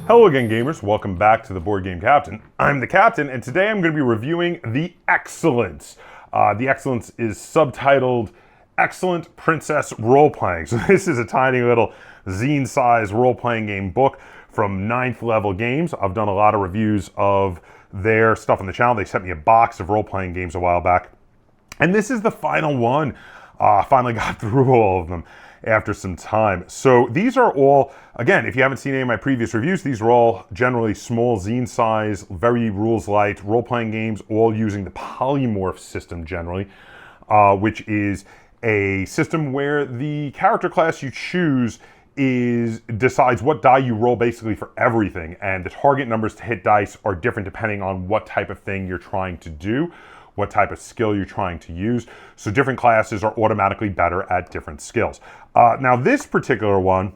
Hello again, gamers. Welcome back to the Board Game Captain. I'm the Captain, and today I'm going to be reviewing The Excellence. The Excellence is subtitled Excellent Princess Role-Playing. So this is a tiny little zine-size role-playing game book from 9th Level Games. I've done a lot of reviews of their stuff on the channel. They sent me a box of role-playing games a while back. And this is the final one. Finally got through all of them after some time. So these are all, again, if you haven't seen any of my previous reviews, these are all generally small zine size, very rules light role-playing games, all using the polymorph system generally, which is a system where the character class you choose decides what die you roll basically for everything, and the target numbers to hit dice are different depending on what type of thing you're trying to do, what type of skill you're trying to use. So different classes are automatically better at different skills. Now this particular one,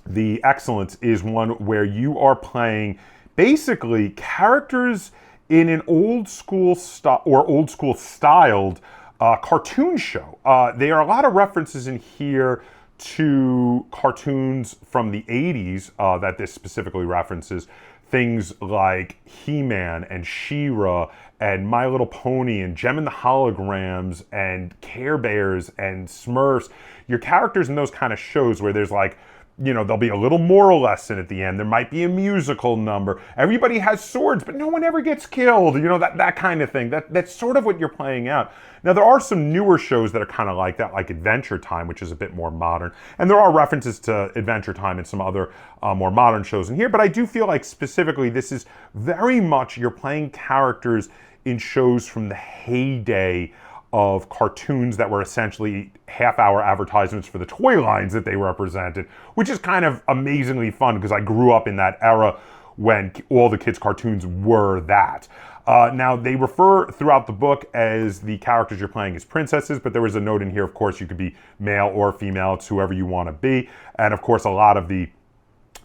the Excellence, is one where you are playing basically characters in an old school styled cartoon show. There are a lot of references in here to cartoons from the 80s that this specifically references. Things like He-Man and She-Ra and My Little Pony and Gem and the Holograms and Care Bears and Smurfs. Your characters in those kind of shows where there's like, you know, there'll be a little moral lesson at the end. There might be a musical number. Everybody has swords, but no one ever gets killed. You know, that kind of thing. That's sort of what you're playing out. Now, there are some newer shows that are kind of like that, like Adventure Time, which is a bit more modern. And there are references to Adventure Time and some other more modern shows in here. But I do feel like specifically this is very much you're playing characters in shows from the heyday of cartoons that were essentially half-hour advertisements for the toy lines that they represented, which is kind of amazingly fun because I grew up in that era when all the kids' cartoons were that. Now, they refer throughout the book as the characters you're playing as princesses, but there was a note in here, of course, you could be male or female. It's whoever you want to be. And, of course, a lot of the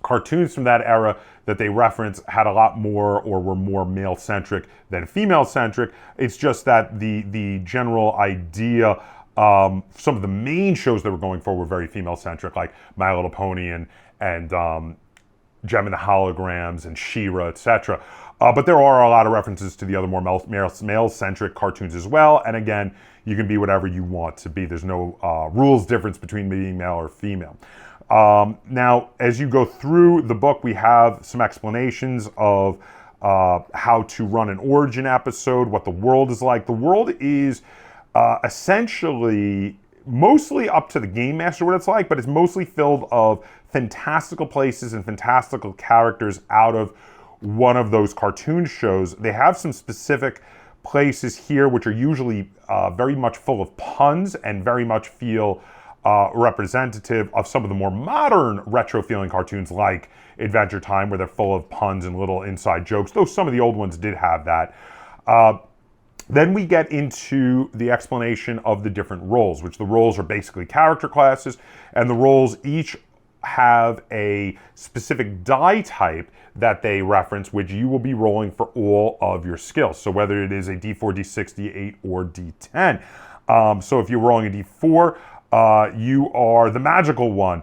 cartoons from that era that they reference had a lot more or were more male-centric than female-centric. It's just that the general idea, some of the main shows that were going for were very female-centric, like My Little Pony and Gem and the Holograms and She-Ra, etc. But there are a lot of references to the other more male-centric cartoons as well. And again, you can be whatever you want to be. There's no rules difference between being male or female. Now, as you go through the book, we have some explanations of how to run an origin episode, what the world is like. The world is essentially mostly up to the game master what it's like, but it's mostly filled of fantastical places and fantastical characters out of one of those cartoon shows. They have some specific places here which are usually very much full of puns and very much feel representative of some of the more modern retro-feeling cartoons like Adventure Time, where they're full of puns and little inside jokes, though some of the old ones did have that. Then we get into the explanation of the different roles, which the roles are basically character classes, and the roles each have a specific die type that they reference, which you will be rolling for all of your skills. So whether it is a D4, D6, D8, or D10. So if you're rolling a D4, you are the magical one.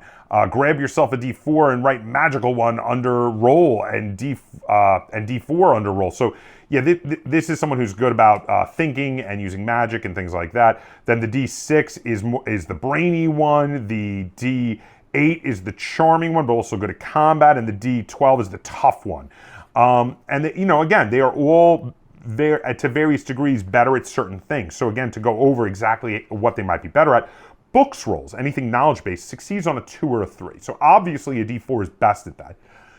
Grab yourself a D4 and write magical one under roll and D4 under roll. So yeah, this is someone who's good about thinking and using magic and things like that. Then the D6 is the brainy one. The D8 is the charming one, but also good at combat. And the D12 is the tough one. Again, they are all there to various degrees better at certain things. So again, to go over exactly what they might be better at, books rolls, anything knowledge-based, succeeds on a 2 or a 3. So obviously a D4 is best at that.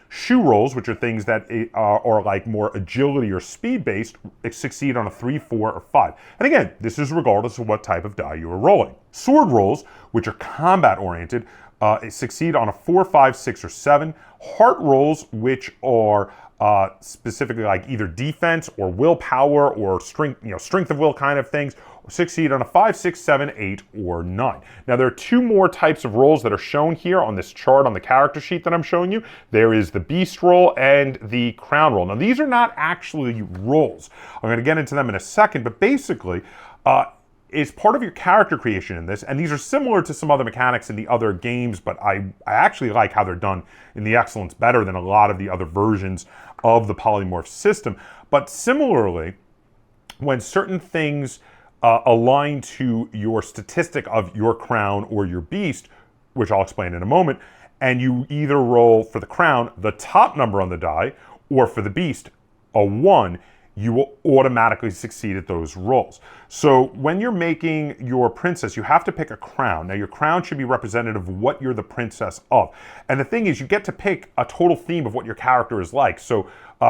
Shoe rolls, which are things that are like more agility or speed-based, succeed on a 3, 4, or 5. And again, this is regardless of what type of die you are rolling. Sword rolls, which are combat-oriented, succeed on a 4, 5, 6, or 7. Heart rolls, which are specifically like either defense or willpower or strength of will kind of things, succeed on a 5, 6, 7, 8, or 9. Now there are 2 more types of rolls that are shown here on this chart on the character sheet that I'm showing you. There is the beast roll and the crown roll. Now these are not actually rolls. I'm going to get into them in a second, but basically is part of your character creation in this, and these are similar to some other mechanics in the other games, but I actually like how they're done in the Excellence better than a lot of the other versions of the polymorph system. But similarly, when certain things align to your statistic of your crown or your beast, which I'll explain in a moment, and you either roll for the crown the top number on the die, or for the beast a 1, you will automatically succeed at those rolls. So when you're making your princess, you have to pick a crown. Now your crown should be representative of what you're the princess of. And the thing is, you get to pick a total theme of what your character is like. So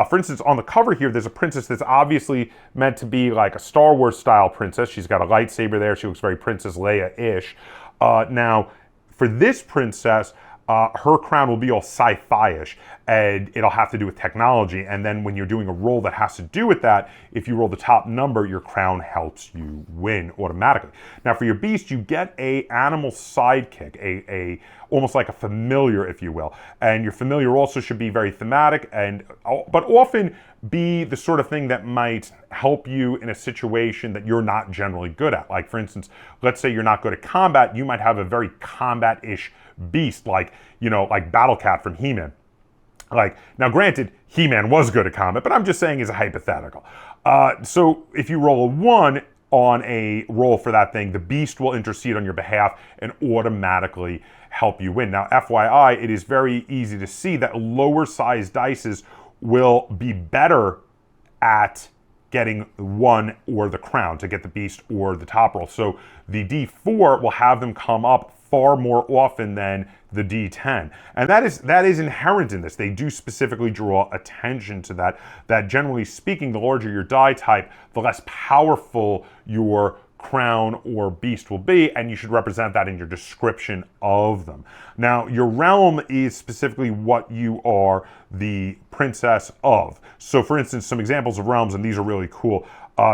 for instance, on the cover here, there's a princess that's obviously meant to be like a Star Wars style princess. She's got a lightsaber there. She looks very Princess Leia-ish. Now, for this princess, her crown will be all sci-fi-ish, and it'll have to do with technology. And then when you're doing a roll that has to do with that, if you roll the top number, your crown helps you win automatically. Now for your beast, you get a animal sidekick, a almost like a familiar, if you will. And your familiar also should be very thematic, but often be the sort of thing that might help you in a situation that you're not generally good at. Like for instance, let's say you're not good at combat, you might have a very combat-ish beast, like, you know, like Battle Cat from He-Man. Like, now granted, He-Man was good at combat, but I'm just saying as a hypothetical. So if you roll a 1 on a roll for that thing, the beast will intercede on your behalf and automatically help you win. Now, FYI, it is very easy to see that lower sized dices will be better at getting 1 or the crown to get the beast or the top roll. So the D4 will have them come up far more often than the D10. And that is inherent in this. They do specifically draw attention to that generally speaking, the larger your die type, the less powerful your crown or beast will be, and you should represent that in your description of them. Now, your realm is specifically what you are the princess of. So for instance, some examples of realms, and these are really cool.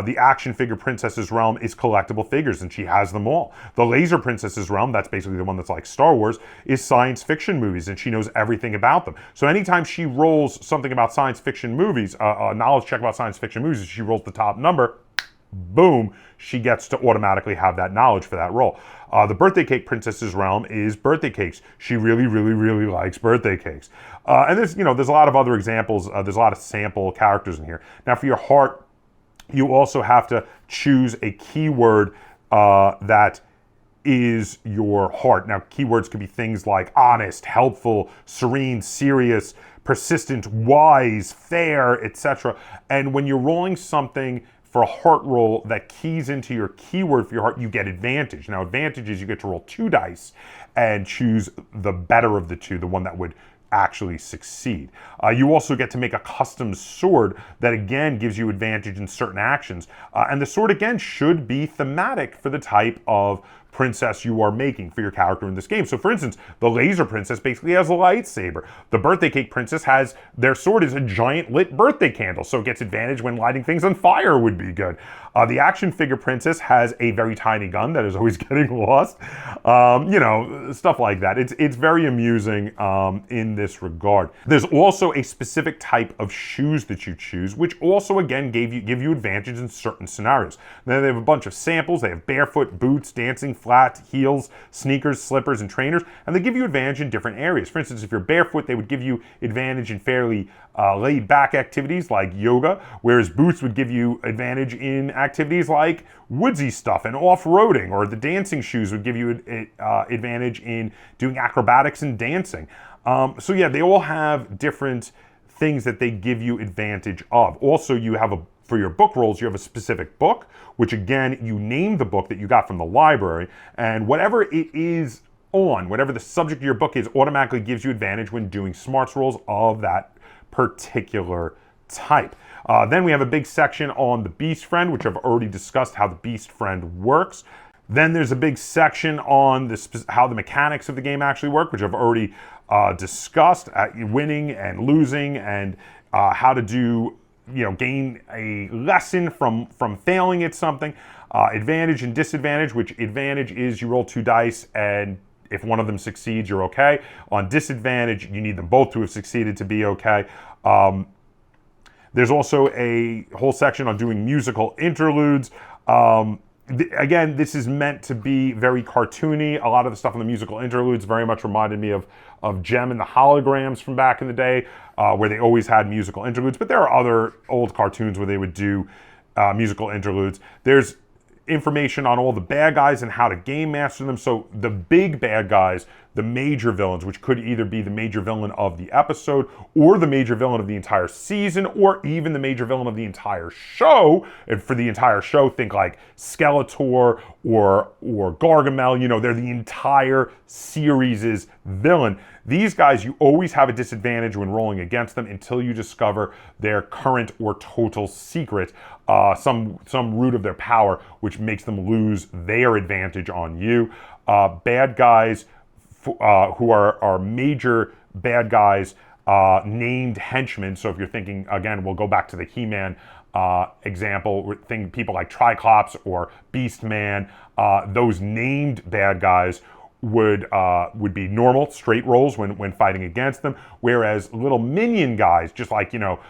The action figure princess's realm is collectible figures, and she has them all. The laser princess's realm, that's basically the one that's like Star Wars, is science fiction movies, and she knows everything about them. So anytime she rolls something about science fiction movies, a knowledge check about science fiction movies, she rolls the top number, boom, she gets to automatically have that knowledge for that role. The birthday cake princess's realm is birthday cakes. She really, really, really likes birthday cakes. And there's a lot of other examples. There's a lot of sample characters in here. Now for your heart, you also have to choose a keyword that is your heart. Now, keywords could be things like honest, helpful, serene, serious, persistent, wise, fair, etc. And when you're rolling something for a heart roll that keys into your keyword for your heart, you get advantage. Now, advantage is you get to roll 2 dice and choose the better of the 2, the one that would actually succeed. You also get to make a custom sword that again gives you advantage in certain actions. And the sword again should be thematic for the type of princess you are making for your character in this game. So for instance, the laser princess basically has a lightsaber. The birthday cake princess has, their sword is a giant lit birthday candle, so it gets advantage when lighting things on fire would be good. The action figure princess has a very tiny gun that is always getting lost. Stuff like that. It's very amusing in this regard. There's also a specific type of shoes that you choose, which also again give you advantage in certain scenarios. Then they have a bunch of samples. They have barefoot, boots, dancing, flat, heels, sneakers, slippers, and trainers, and they give you advantage in different areas. For instance, if you're barefoot, they would give you advantage in fairly laid-back activities like yoga, whereas boots would give you advantage in activities like woodsy stuff and off-roading, or the dancing shoes would give you advantage in doing acrobatics and dancing. So yeah, they all have different things that they give you advantage of. Also, you have for your book rolls, you have a specific book, which again, you name the book that you got from the library, and whatever it is on, whatever the subject of your book is, automatically gives you advantage when doing smarts rolls of that particular type. Then we have a big section on the Beast Friend, which I've already discussed how the Beast Friend works. Then there's a big section on how the mechanics of the game actually work, which I've already discussed, winning and losing, and how to gain a lesson from failing at something. Advantage and disadvantage, which advantage is you roll 2 dice, and if one of them succeeds, you're okay. On disadvantage, you need them both to have succeeded to be okay. There's also a whole section on doing musical interludes. Again, this is meant to be very cartoony. A lot of the stuff in the musical interludes very much reminded me of Gem and the Holograms from back in the day, where they always had musical interludes. But there are other old cartoons where they would do musical interludes. There's information on all the bad guys and how to game master them. So the big bad guys, the major villains, which could either be the major villain of the episode or the major villain of the entire season or even the major villain of the entire show. And for the entire show, think like Skeletor or Gargamel. You know, they're the entire series' villain. These guys, you always have a disadvantage when rolling against them until you discover their current or total secret, some root of their power, which makes them lose their advantage on you. Bad guys who are major bad guys, named henchmen. So if you're thinking, again, we'll go back to the He-Man example, think people like Triclops or Beastman, those named bad guys would be normal, straight rolls when fighting against them, whereas little minion guys, just like, you know,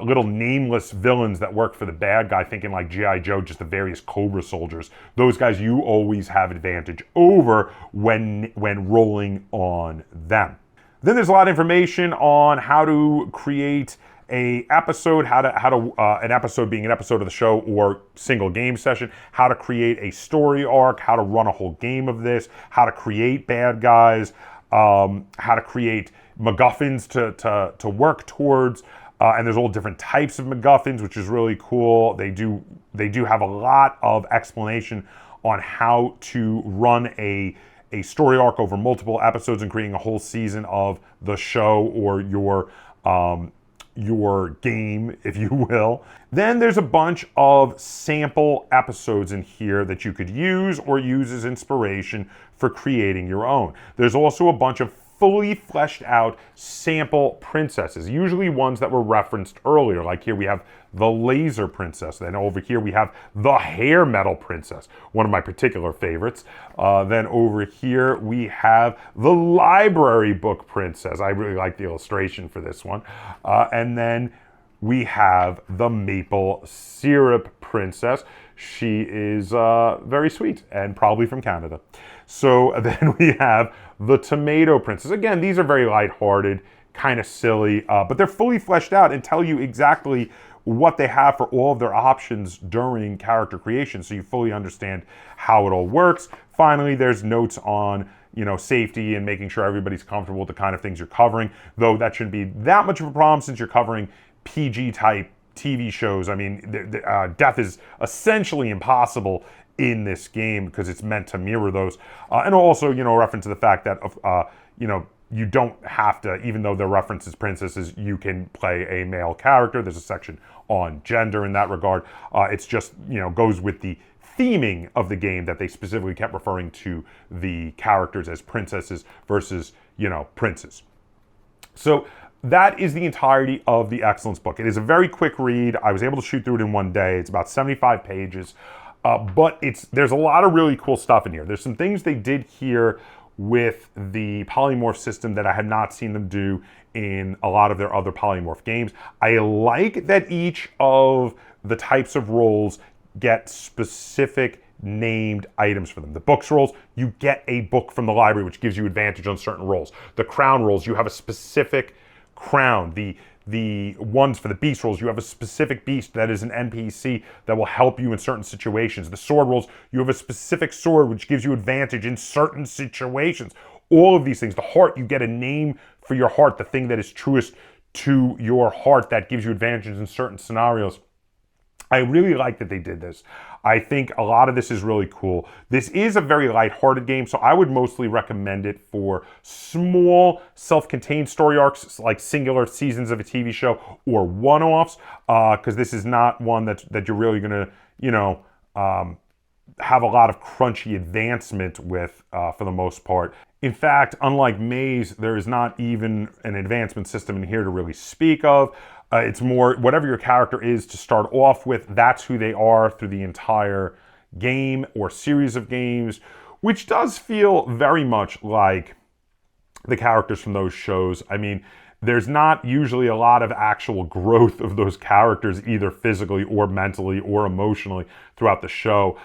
little nameless villains that work for the bad guy, thinking like G.I. Joe, just the various Cobra soldiers, those guys you always have advantage over when rolling on them. Then there's a lot of information on how to create a episode, how to an episode being an episode of the show or single game session, how to create a story arc, how to run a whole game of this, how to create bad guys, how to create MacGuffins to work towards, and there's all different types of MacGuffins, which is really cool. They do have a lot of explanation on how to run a story arc over multiple episodes and creating a whole season of the show or your game, if you will. Then there's a bunch of sample episodes in here that you could use or use as inspiration for creating your own. There's also a bunch of fully fleshed out sample princesses, usually ones that were referenced earlier. Like here we have the Laser Princess. Then over here we have the Hair Metal Princess, one of my particular favorites. Then over here we have the Library Book Princess. I really like the illustration for this one. And then we have the Maple Syrup Princess. She is very sweet and probably from Canada. So then we have the Tomato Princess. Again, these are very lighthearted, kind of silly, but they're fully fleshed out and tell you exactly what they have for all of their options during character creation, so you fully understand how it all works. Finally, there's notes on, you know, safety and making sure everybody's comfortable with the kind of things you're covering, though that shouldn't be that much of a problem since you're covering PG type TV shows. I mean, death is essentially impossible in this game because it's meant to mirror those. And also, you know, a reference to the fact that, you know, you don't have to, even though the reference is princesses, you can play a male character. There's a section on gender in that regard. It's just, you know, goes with the theming of the game that they specifically kept referring to the characters as princesses versus, you know, princes. So that is the entirety of the Excellence book. It is a very quick read. I was able to shoot through it in one day. It's about 75 pages. But there's a lot of really cool stuff in here. There's some things they did here with the polymorph system that I had not seen them do in a lot of their other polymorph games. I like that each of the types of roles get specific named items for them. The books rolls, you get a book from the library, which gives you advantage on certain rolls. The crown rolls, you have a specific crown. The ones for the beast rolls, you have a specific beast that is an NPC that will help you in certain situations. The sword rolls, you have a specific sword which gives you advantage in certain situations. All of these things. The heart, you get a name for your heart, the thing that is truest to your heart that gives you advantages in certain scenarios. I really like that they did this. I think a lot of this is really cool. This is a very lighthearted game, so I would mostly recommend it for small, self-contained story arcs, like singular seasons of a TV show or one-offs, because this is not one that you're really going to, you know, have a lot of crunchy advancement with for the most part. In fact, unlike Maze, there is not even an advancement system in here to really speak of. It's more whatever your character is to start off with, that's who they are through the entire game or series of games, which does feel very much like the characters from those shows. I mean, there's not usually a lot of actual growth of those characters, either physically or mentally or emotionally throughout the show.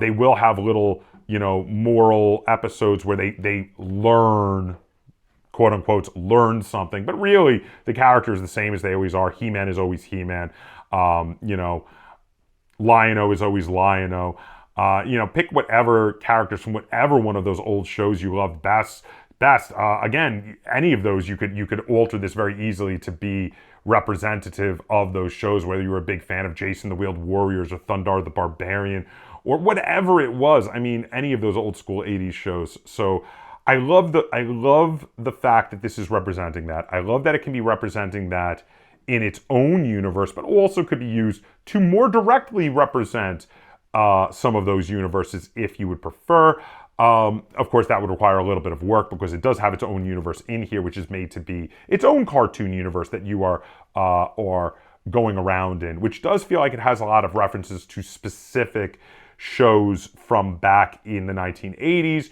They will have little, moral episodes where they learn, quote unquote, learn something, but really the character is the same as they always are. He-Man is always He-Man. Lion-O is always Lion-O. Pick whatever characters from whatever one of those old shows you loved best. Again, any of those you could alter this very easily to be representative of those shows, whether you were a big fan of Jason the Wheeled Warriors or Thundar the Barbarian or whatever it was. I mean, any of those old school 80s shows. So I love the fact that this is representing that. I love that it can be representing that in its own universe, but also could be used to more directly represent some of those universes if you would prefer. Of course, that would require a little bit of work because it does have its own universe in here, which is made to be its own cartoon universe that you are going around in, which does feel like it has a lot of references to specific shows from back in the 1980s,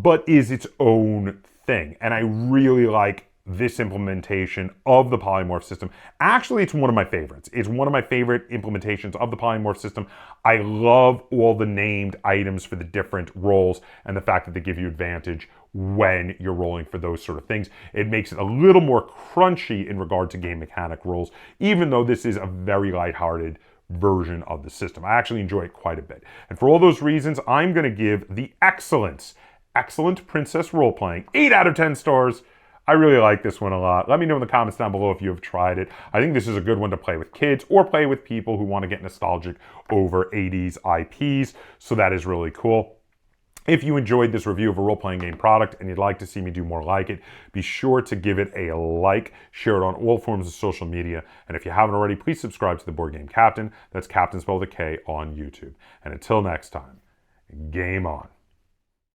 but is its own thing. And I really like this implementation of the polymorph system. Actually, it's one of my favorites. It's one of my favorite implementations of the polymorph system. I love all the named items for the different roles and the fact that they give you advantage when you're rolling for those sort of things. It makes it a little more crunchy in regard to game mechanic rules, even though this is a very lighthearted version of the system. I actually enjoy it quite a bit. And for all those reasons, I'm going to give the Excellent Princess Role-Playing 8 out of 10 stars. I really like this one a lot. Let me know in the comments down below if you have tried it. I think this is a good one to play with kids or play with people who want to get nostalgic over 80s IPs. So that is really cool. If you enjoyed this review of a role-playing game product and you'd like to see me do more like it, be sure to give it a like, share it on all forms of social media, and if you haven't already, please subscribe to the Board Game Captain. That's Captain spelled with a K on YouTube. And until next time, game on.